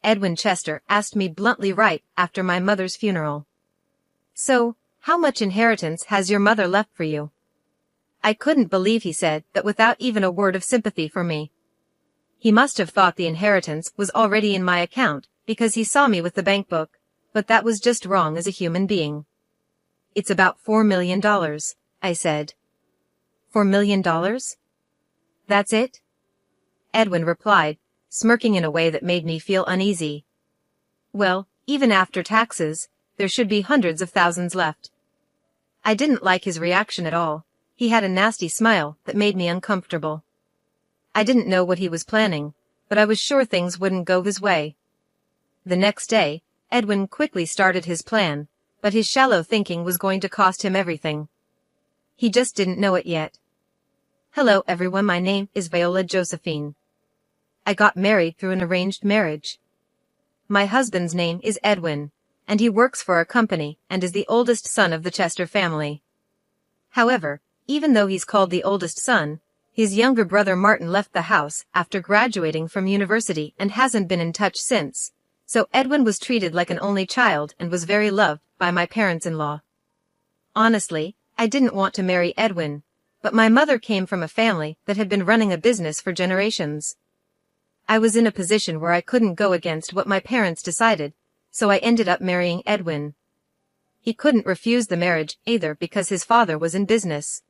Edwin Chester asked me bluntly right after my mother's funeral. "So, how much inheritance has your mother left for you?" I couldn't believe he said that without even a word of sympathy for me. He must have thought the inheritance was already in my account, because he saw me with the bank book, but that was just wrong as a human being. "It's about $4 million, I said. $4 million? That's it?" Edwin replied, smirking in a way that made me feel uneasy. "Well, even after taxes, there should be hundreds of thousands left." I didn't like his reaction at all. He had a nasty smile that made me uncomfortable. I didn't know what he was planning, but I was sure things wouldn't go his way. The next day, Edwin quickly started his plan, but his shallow thinking was going to cost him everything. He just didn't know it yet. "Hello everyone, my name is Viola Josephine. I got married through an arranged marriage. My husband's name is Edwin, and he works for a company and is the oldest son of the Chester family. However, even though he's called the oldest son, his younger brother Martin left the house after graduating from university and hasn't been in touch since, so Edwin was treated like an only child and was very loved by my parents-in-law. Honestly, I didn't want to marry Edwin, but my mother came from a family that had been running a business for generations. I was in a position where I couldn't go against what my parents decided, so I ended up marrying Edwin. He couldn't refuse the marriage either because his father was in business.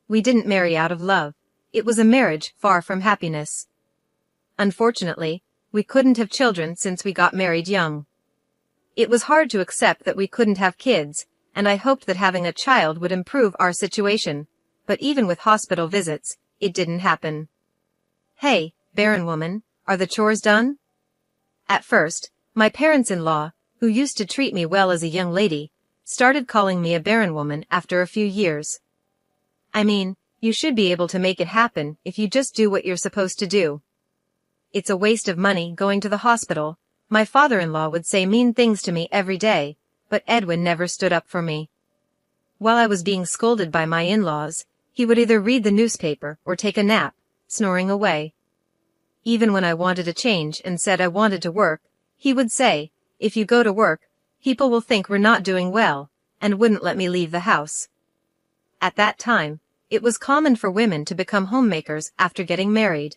We didn't marry out of love. It was a marriage far from happiness. Unfortunately, we couldn't have children since we got married young. It was hard to accept that we couldn't have kids, and I hoped that having a child would improve our situation, but even with hospital visits, it didn't happen. "Hey, barren woman, are the chores done?" At first, my parents-in-law, who used to treat me well as a young lady, started calling me a barren woman after a few years. I mean, you should be able to make it happen if you just do what you're supposed to do. "It's a waste of money going to the hospital," my father-in-law would say mean things to me every day, but Edwin never stood up for me. While I was being scolded by my in-laws, he would either read the newspaper or take a nap, snoring away. Even when I wanted a change and said I wanted to work, he would say, "If you go to work, people will think we're not doing well," and wouldn't let me leave the house. At that time, it was common for women to become homemakers after getting married.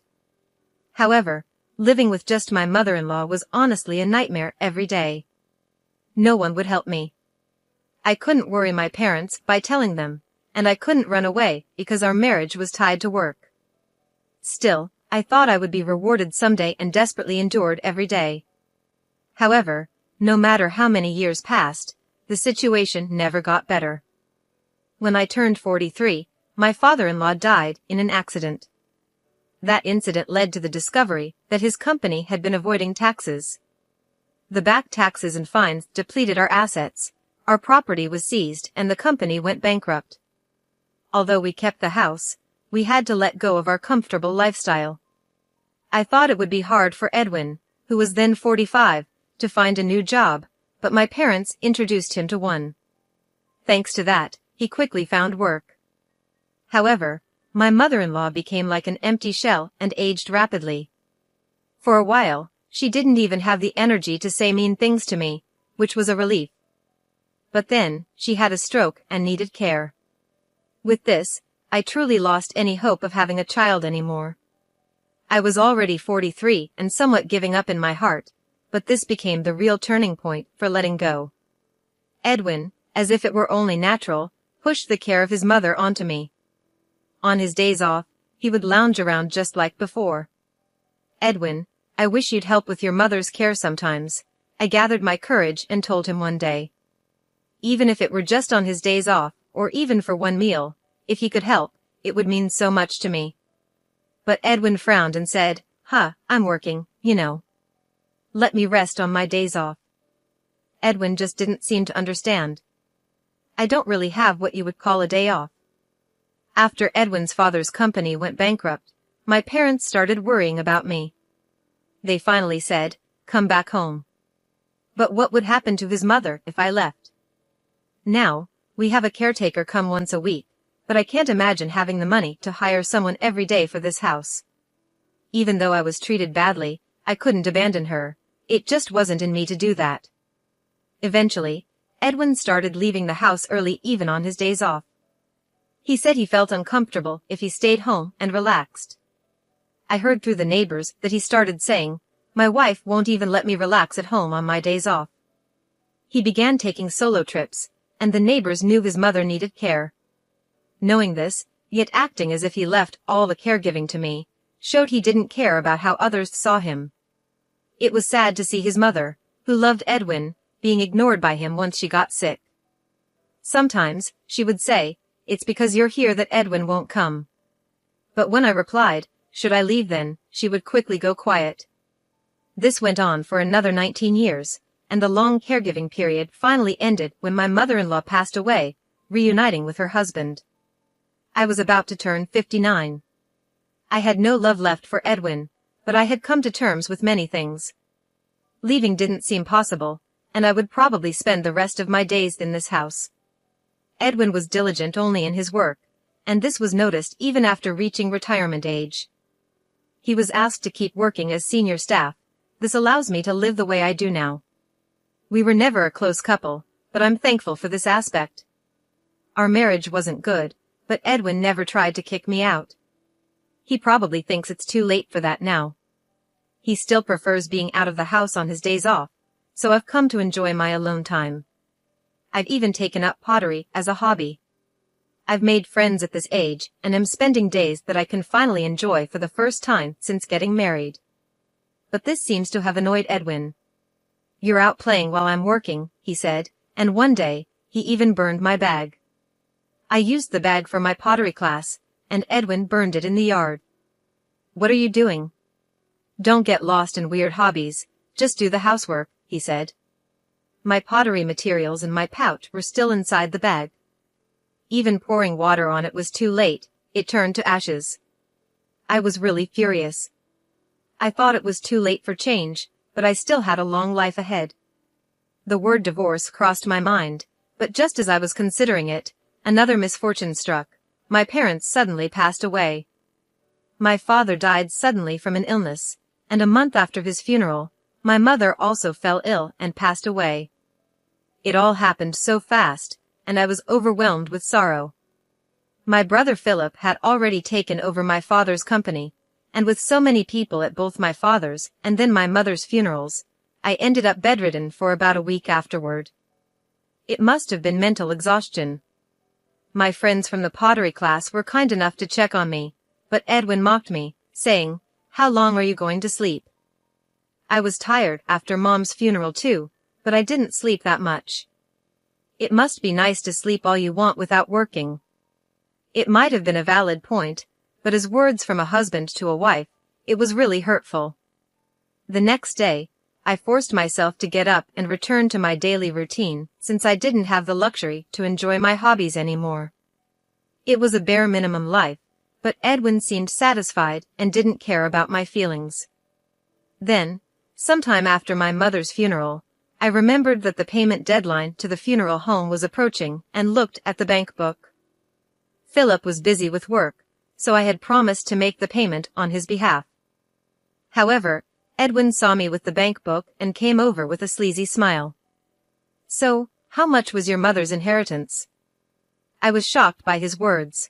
However, living with just my mother-in-law was honestly a nightmare every day. No one would help me. I couldn't worry my parents by telling them, and I couldn't run away because our marriage was tied to work. Still, I thought I would be rewarded someday and desperately endured every day. However, no matter how many years passed, the situation never got better. When I turned 43, my father-in-law died in an accident. That incident led to the discovery that his company had been avoiding taxes. The back taxes and fines depleted our assets, our property was seized, and the company went bankrupt. Although we kept the house, we had to let go of our comfortable lifestyle. I thought it would be hard for Edwin, who was then 45, to find a new job, but my parents introduced him to one. Thanks to that, he quickly found work. However, my mother-in-law became like an empty shell and aged rapidly. For a while, she didn't even have the energy to say mean things to me, which was a relief. But then, she had a stroke and needed care. With this, I truly lost any hope of having a child anymore. I was already 43 and somewhat giving up in my heart, but this became the real turning point for letting go. Edwin, as if it were only natural, pushed the care of his mother onto me. On his days off, he would lounge around just like before. "Edwin, I wish you'd help with your mother's care sometimes," I gathered my courage and told him one day. Even if it were just on his days off, or even for one meal, if he could help, it would mean so much to me. But Edwin frowned and said, I'm working, you know. Let me rest on my days off." Edwin just didn't seem to understand. I don't really have what you would call a day off. After Edwin's father's company went bankrupt, my parents started worrying about me. They finally said, "Come back home." But what would happen to his mother if I left? Now, we have a caretaker come once a week, but I can't imagine having the money to hire someone every day for this house. Even though I was treated badly, I couldn't abandon her, It just wasn't in me to do that. Eventually, Edwin started leaving the house early even on his days off. He said he felt uncomfortable if he stayed home and relaxed. I heard through the neighbors that he started saying, "My wife won't even let me relax at home on my days off." He began taking solo trips, and the neighbors knew his mother needed care. Knowing this, yet acting as if he left all the caregiving to me, showed he didn't care about how others saw him. It was sad to see his mother, who loved Edwin, being ignored by him once she got sick. Sometimes, she would say, "It's because you're here that Edwin won't come." But when I replied, "Should I leave then?" she would quickly go quiet. This went on for another 19 years, and the long caregiving period finally ended when my mother-in-law passed away, reuniting with her husband. I was about to turn 59. I had no love left for Edwin, but I had come to terms with many things. Leaving didn't seem possible, and I would probably spend the rest of my days in this house. Edwin was diligent only in his work, and this was noticed even after reaching retirement age. He was asked to keep working as senior staff. This allows me to live the way I do now. We were never a close couple, but I'm thankful for this aspect. Our marriage wasn't good, but Edwin never tried to kick me out. He probably thinks it's too late for that now. He still prefers being out of the house on his days off, so I've come to enjoy my alone time. I've even taken up pottery as a hobby. I've made friends at this age and am spending days that I can finally enjoy for the first time since getting married. But this seems to have annoyed Edwin. "You're out playing while I'm working," he said, and one day, he even burned my bag. I used the bag for my pottery class, and Edwin burned it in the yard. "What are you doing?" "Don't get lost in weird hobbies, just do the housework," he said. My pottery materials in my pouch were still inside the bag. Even pouring water on it was too late, it turned to ashes. I was really furious. I thought it was too late for change, but I still had a long life ahead. The word divorce crossed my mind, but just as I was considering it, another misfortune struck. My parents suddenly passed away. My father died suddenly from an illness, and a month after his funeral, my mother also fell ill and passed away. It all happened so fast, and I was overwhelmed with sorrow. My brother Philip had already taken over my father's company, and with so many people at both my father's and then my mother's funerals, I ended up bedridden for about a week afterward. It must have been mental exhaustion. My friends from the pottery class were kind enough to check on me, but Edwin mocked me, saying, "How long are you going to sleep?" I was tired after Mom's funeral too, but I didn't sleep that much. It must be nice to sleep all you want without working. It might have been a valid point, but as words from a husband to a wife, it was really hurtful. The next day, I forced myself to get up and return to my daily routine since I didn't have the luxury to enjoy my hobbies anymore. It was a bare minimum life, but Edwin seemed satisfied and didn't care about my feelings. Then, sometime after my mother's funeral, I remembered that the payment deadline to the funeral home was approaching and looked at the bank book. Philip was busy with work, so I had promised to make the payment on his behalf. However, Edwin saw me with the bank book and came over with a sleazy smile. "So, how much was your mother's inheritance?" I was shocked by his words.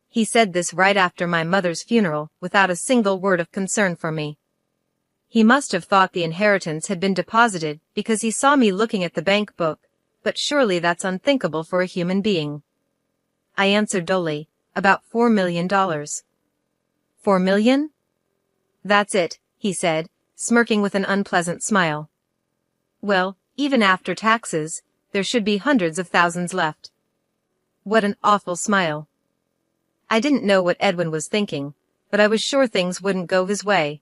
He said this right after my mother's funeral without a single word of concern for me. He must have thought the inheritance had been deposited because he saw me looking at the bank book, but surely that's unthinkable for a human being. I answered dully, "About $4 million. $4 million? That's it," he said, smirking with an unpleasant smile. "Well, even after taxes, there should be hundreds of thousands left." What an awful smile. I didn't know what Edwin was thinking, but I was sure things wouldn't go his way.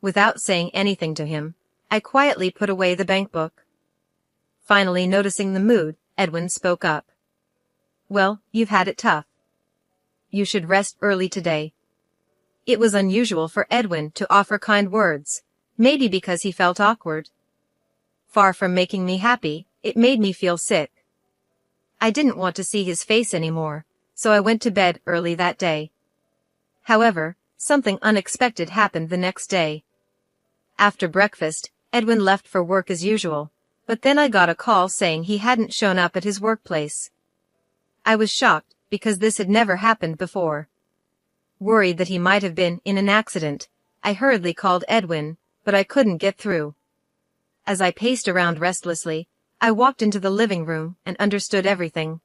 Without saying anything to him, I quietly put away the bank book. Finally noticing the mood, Edwin spoke up. "Well, you've had it tough. You should rest early today." It was unusual for Edwin to offer kind words, maybe because he felt awkward. Far from making me happy, it made me feel sick. I didn't want to see his face anymore, so I went to bed early that day. However, something unexpected happened the next day. After breakfast, Edwin left for work as usual, but then I got a call saying he hadn't shown up at his workplace. I was shocked, because this had never happened before. Worried that he might have been in an accident, I hurriedly called Edwin, but I couldn't get through. As I paced around restlessly, I walked into the living room and understood everything.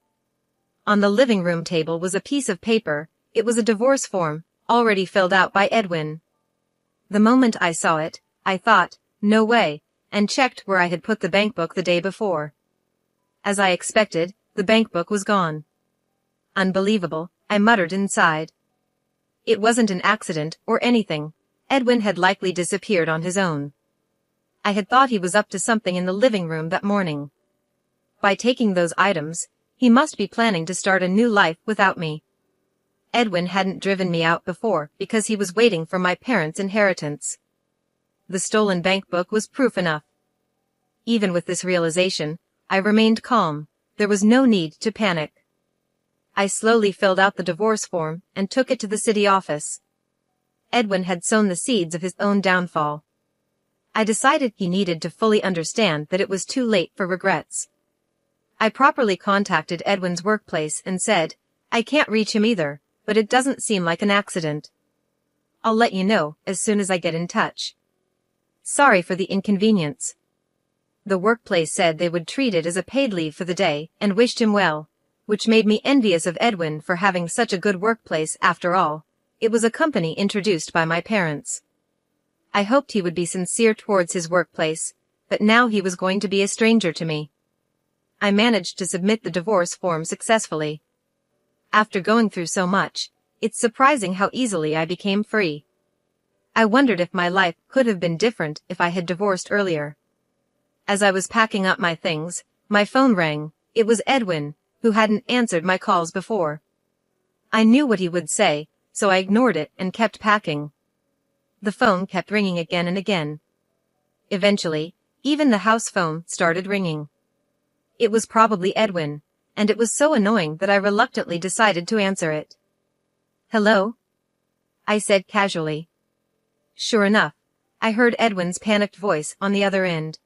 On the living room table was a piece of paper. It was a divorce form, already filled out by Edwin. The moment I saw it, I thought, no way, and checked where I had put the bank book the day before. As I expected, the bank book was gone. Unbelievable, I muttered inside. It wasn't an accident or anything. Edwin had likely disappeared on his own. I had thought he was up to something in the living room that morning. By taking those items, he must be planning to start a new life without me. Edwin hadn't driven me out before because he was waiting for my parents' inheritance. The stolen bank book was proof enough. Even with this realization, I remained calm. There was no need to panic. I slowly filled out the divorce form and took it to the city office. Edwin had sown the seeds of his own downfall. I decided he needed to fully understand that it was too late for regrets. I properly contacted Edwin's workplace and said, I can't reach him either, but it doesn't seem like an accident. I'll let you know as soon as I get in touch. Sorry for the inconvenience. The workplace said they would treat it as a paid leave for the day and wished him well, which made me envious of Edwin for having such a good workplace after all. It was a company introduced by my parents. I hoped he would be sincere towards his workplace, but now he was going to be a stranger to me. I managed to submit the divorce form successfully. After going through so much, it's surprising how easily I became free. I wondered if my life could have been different if I had divorced earlier. As I was packing up my things, my phone rang. It was Edwin, who hadn't answered my calls before. I knew what he would say, so I ignored it and kept packing. The phone kept ringing again and again. Eventually, even the house phone started ringing. It was probably Edwin, and it was so annoying that I reluctantly decided to answer it. Hello? I said casually. Sure enough, I heard Edwin's panicked voice on the other end.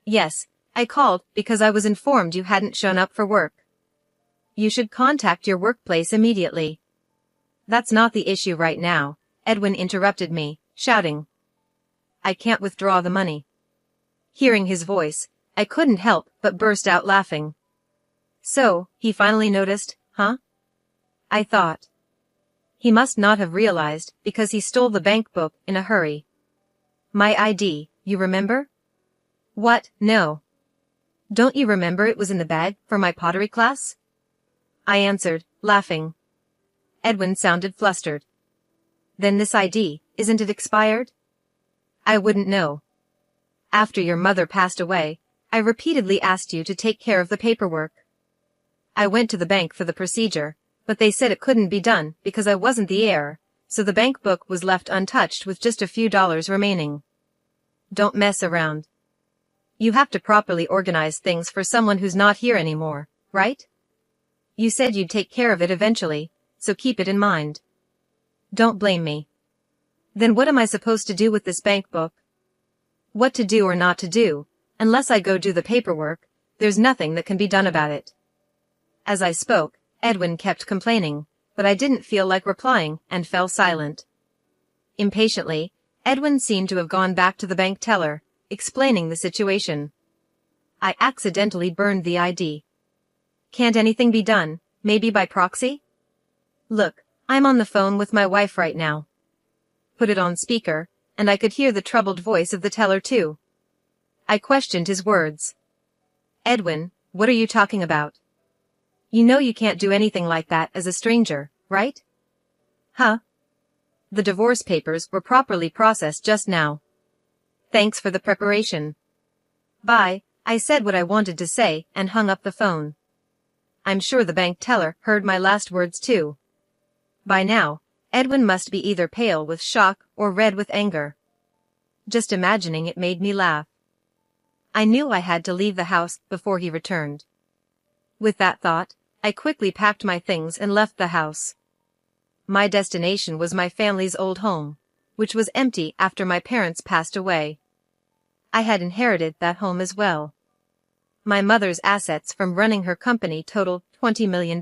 Yes, I called because I was informed you hadn't shown up for work. You should contact your workplace immediately. That's not the issue right now, Edwin interrupted me, shouting. I can't withdraw the money. Hearing his voice, I couldn't help but burst out laughing. So, he finally noticed, huh? I thought. He must not have realized because he stole the bank book in a hurry. My ID, you remember? What? No. Don't you remember it was in the bag for my pottery class? I answered, laughing. Edwin sounded flustered. Then this ID, isn't it expired? I wouldn't know. After your mother passed away, I repeatedly asked you to take care of the paperwork. I went to the bank for the procedure, but they said it couldn't be done because I wasn't the heir, so the bank book was left untouched with just a few dollars remaining. Don't mess around. You have to properly organize things for someone who's not here anymore, right? You said you'd take care of it eventually, so keep it in mind. Don't blame me. Then what am I supposed to do with this bank book? What to do or not to do, unless I go do the paperwork, there's nothing that can be done about it. As I spoke, Edwin kept complaining, but I didn't feel like replying and fell silent. Impatiently, Edwin seemed to have gone back to the bank teller, explaining the situation. I accidentally burned the ID. Can't anything be done, maybe by proxy? Look, I'm on the phone with my wife right now. Put it on speaker, and I could hear the troubled voice of the teller too. I questioned his words. Edwin, what are you talking about? You know you can't do anything like that as a stranger, right? Huh? The divorce papers were properly processed just now. Thanks for the preparation. Bye, I said what I wanted to say and hung up the phone. I'm sure the bank teller heard my last words too. By now, Edwin must be either pale with shock or red with anger. Just imagining it made me laugh. I knew I had to leave the house before he returned. With that thought, I quickly packed my things and left the house. My destination was my family's old home, which was empty after my parents passed away. I had inherited that home as well. My mother's assets from running her company totaled $20 million.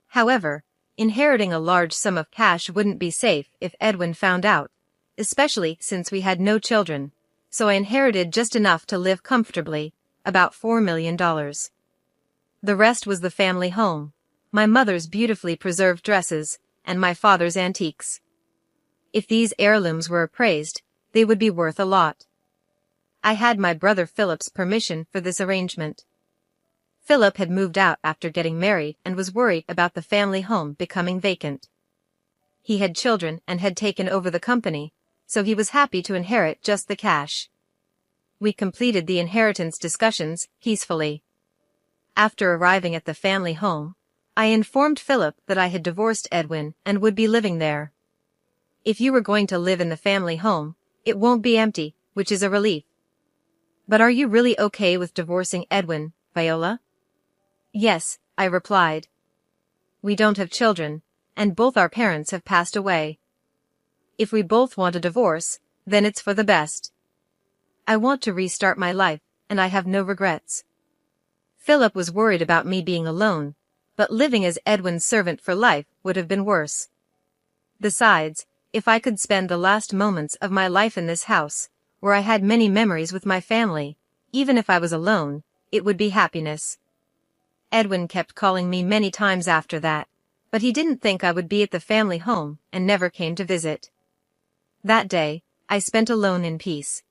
However, inheriting a large sum of cash wouldn't be safe if Edwin found out, especially since we had no children, so I inherited just enough to live comfortably, about $4 million. The rest was the family home, my mother's beautifully preserved dresses, and my father's antiques. If these heirlooms were appraised, they would be worth a lot. I had my brother Philip's permission for this arrangement. Philip had moved out after getting married and was worried about the family home becoming vacant. He had children and had taken over the company, so he was happy to inherit just the cash. We completed the inheritance discussions peacefully. After arriving at the family home, I informed Philip that I had divorced Edwin and would be living there. If you were going to live in the family home, it won't be empty, which is a relief. But are you really okay with divorcing Edwin, Viola? Yes, I replied. We don't have children, and both our parents have passed away. If we both want a divorce, then it's for the best. I want to restart my life, and I have no regrets. Philip was worried about me being alone, but living as Edwin's servant for life would have been worse. Besides, if I could spend the last moments of my life in this house, where I had many memories with my family, even if I was alone, it would be happiness. Edwin kept calling me many times after that, but he didn't think I would be at the family home and never came to visit. That day, I spent alone in peace.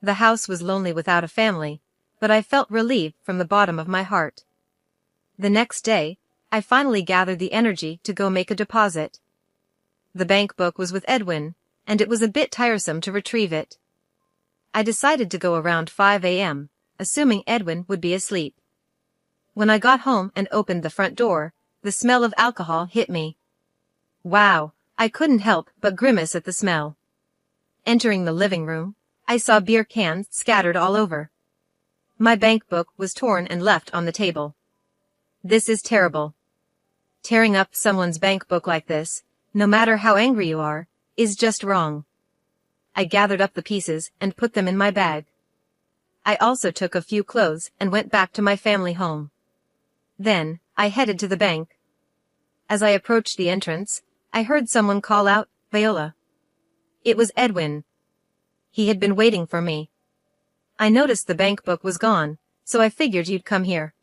The house was lonely without a family, but I felt relieved from the bottom of my heart. The next day, I finally gathered the energy to go make a deposit. The bank book was with Edwin, and it was a bit tiresome to retrieve it. I decided to go around 5 a.m., assuming Edwin would be asleep. When I got home and opened the front door, the smell of alcohol hit me. Wow, I couldn't help but grimace at the smell. Entering the living room, I saw beer cans scattered all over. My bank book was torn and left on the table. This is terrible. Tearing up someone's bank book like this, no matter how angry you are, is just wrong. I gathered up the pieces and put them in my bag. I also took a few clothes and went back to my family home. Then, I headed to the bank. As I approached the entrance, I heard someone call out, "Viola." It was Edwin. He had been waiting for me. I noticed the bank book was gone, so I figured you'd come here.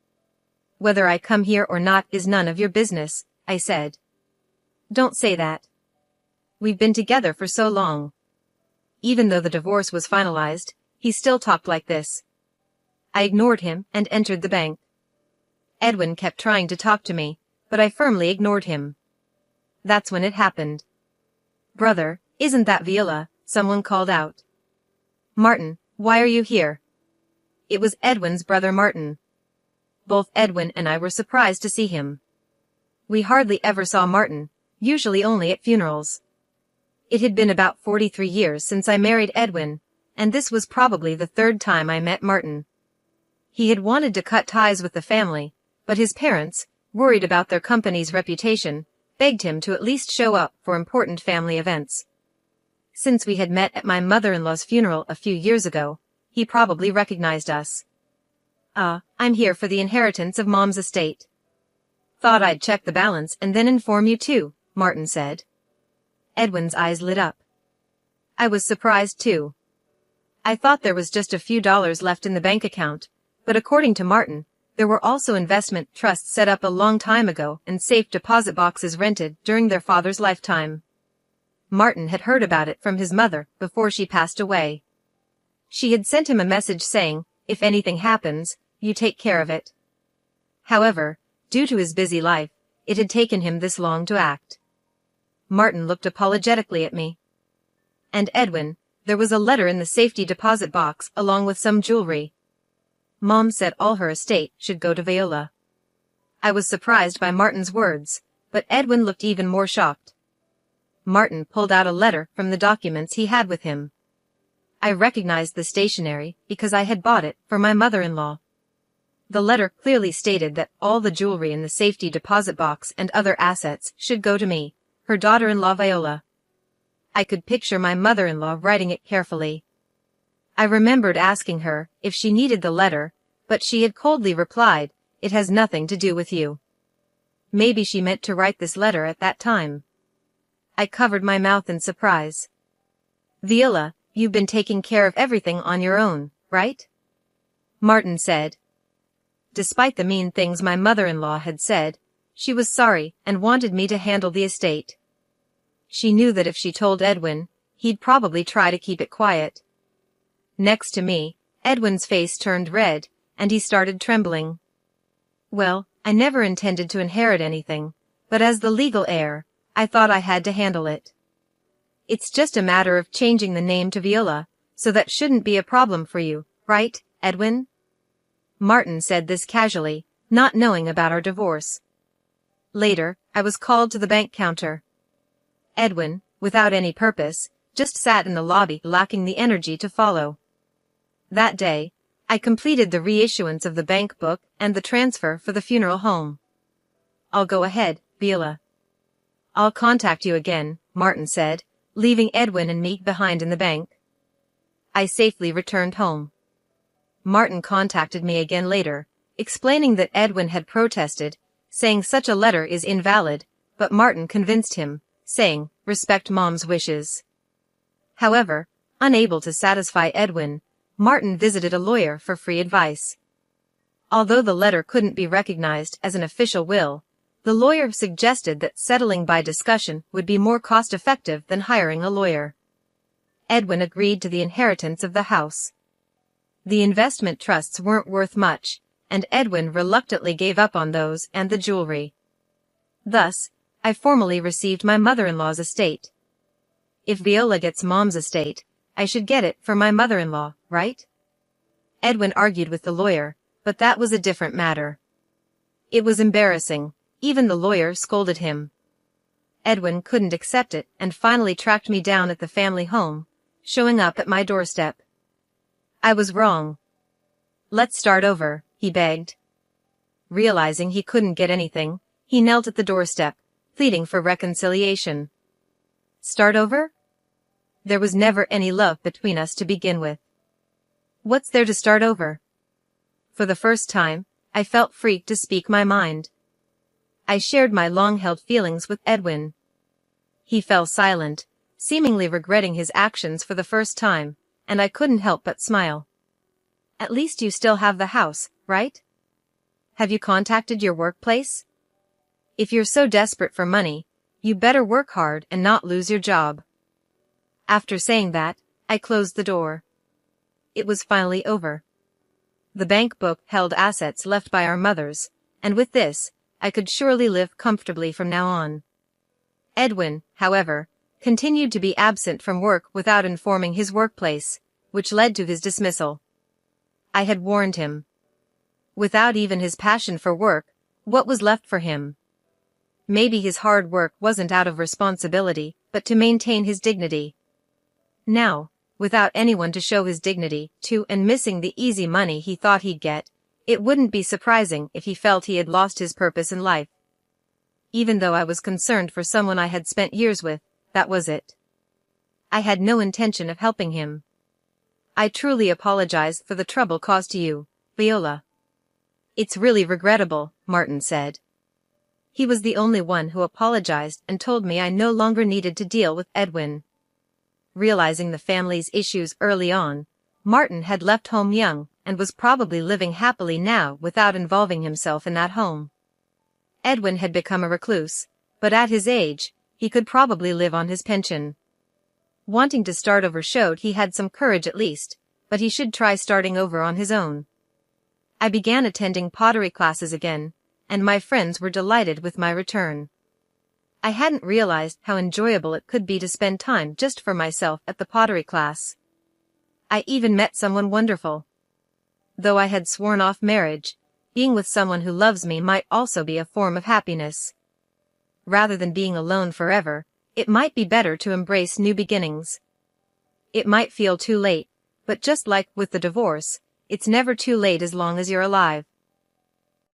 Whether I come here or not is none of your business, I said. Don't say that. We've been together for so long. Even though the divorce was finalized, he still talked like this. I ignored him and entered the bank. Edwin kept trying to talk to me, but I firmly ignored him. That's when it happened. "Brother, isn't that Viola?" someone called out. "Martin, why are you here?" It was Edwin's brother Martin. Both Edwin and I were surprised to see him. We hardly ever saw Martin, usually only at funerals. It had been about 43 years since I married Edwin, and this was probably the third time I met Martin. He had wanted to cut ties with the family, but his parents, worried about their company's reputation, begged him to at least show up for important family events. Since we had met at my mother-in-law's funeral a few years ago, he probably recognized us. I'm here for the inheritance of Mom's estate." "Thought I'd check the balance and then inform you too," Martin said. Edwin's eyes lit up. I was surprised too. I thought there was just a few dollars left in the bank account, but according to Martin, there were also investment trusts set up a long time ago and safe deposit boxes rented during their father's lifetime. Martin had heard about it from his mother before she passed away. She had sent him a message saying, "If anything happens, you take care of it." However, due to his busy life, it had taken him this long to act. Martin looked apologetically at me. "And Edwin, there was a letter in the safety deposit box along with some jewelry. Mom said all her estate should go to Viola." I was surprised by Martin's words, but Edwin looked even more shocked. Martin pulled out a letter from the documents he had with him. I recognized the stationery because I had bought it for my mother-in-law. The letter clearly stated that all the jewelry in the safety deposit box and other assets should go to me, her daughter-in-law Viola. I could picture my mother-in-law writing it carefully. I remembered asking her if she needed the letter, but she had coldly replied, "It has nothing to do with you." Maybe she meant to write this letter at that time. I covered my mouth in surprise. "Viola, you've been taking care of everything on your own, right?" Martin said. Despite the mean things my mother-in-law had said, she was sorry and wanted me to handle the estate. She knew that if she told Edwin, he'd probably try to keep it quiet. Next to me, Edwin's face turned red, and he started trembling. Well, I never intended to inherit anything, but as the legal heir, I thought I had to handle it. It's just a matter of changing the name to Viola, so that shouldn't be a problem for you, right, Edwin? Martin said this casually, not knowing about our divorce. Later, I was called to the bank counter. Edwin, without any purpose, just sat in the lobby lacking the energy to follow. That day, I completed the reissuance of the bank book and the transfer for the funeral home. "I'll go ahead, Viola." "I'll contact you again," Martin said, leaving Edwin and me behind in the bank. I safely returned home. Martin contacted me again later, explaining that Edwin had protested, saying such a letter is invalid, but Martin convinced him, saying, "Respect Mom's wishes." However, unable to satisfy Edwin, Martin visited a lawyer for free advice. Although the letter couldn't be recognized as an official will, the lawyer suggested that settling by discussion would be more cost-effective than hiring a lawyer. Edwin agreed to the inheritance of the house. The investment trusts weren't worth much, and Edwin reluctantly gave up on those and the jewelry. Thus, I formally received my mother-in-law's estate. If Viola gets Mom's estate, I should get it for my mother-in-law, right? Edwin argued with the lawyer, but that was a different matter. It was embarrassing, even the lawyer scolded him. Edwin couldn't accept it and finally tracked me down at the family home, showing up at my doorstep. I was wrong. "Let's start over," he begged. Realizing he couldn't get anything, he knelt at the doorstep, pleading for reconciliation. Start over? There was never any love between us to begin with. What's there to start over? For the first time, I felt free to speak my mind. I shared my long-held feelings with Edwin. He fell silent, seemingly regretting his actions for the first time, and I couldn't help but smile. "At least you still have the house, right? Have you contacted your workplace? If you're so desperate for money, you better work hard and not lose your job." After saying that, I closed the door. It was finally over. The bank book held assets left by our mothers, and with this, I could surely live comfortably from now on. Edwin, however, continued to be absent from work without informing his workplace, which led to his dismissal. I had warned him. Without even his passion for work, what was left for him? Maybe his hard work wasn't out of responsibility, but to maintain his dignity. Now, without anyone to show his dignity to and missing the easy money he thought he'd get, it wouldn't be surprising if he felt he had lost his purpose in life. Even though I was concerned for someone I had spent years with, that was it. I had no intention of helping him. "I truly apologize for the trouble caused to you, Viola." "It's really regrettable," Martin said. He was the only one who apologized and told me I no longer needed to deal with Edwin. Realizing the family's issues early on, Martin had left home young and was probably living happily now without involving himself in that home. Edwin had become a recluse, but at his age, he could probably live on his pension. Wanting to start over showed he had some courage at least, but he should try starting over on his own. I began attending pottery classes again, and my friends were delighted with my return. I hadn't realized how enjoyable it could be to spend time just for myself at the pottery class. I even met someone wonderful. Though I had sworn off marriage, being with someone who loves me might also be a form of happiness. Rather than being alone forever, it might be better to embrace new beginnings. It might feel too late, but just like with the divorce, it's never too late as long as you're alive.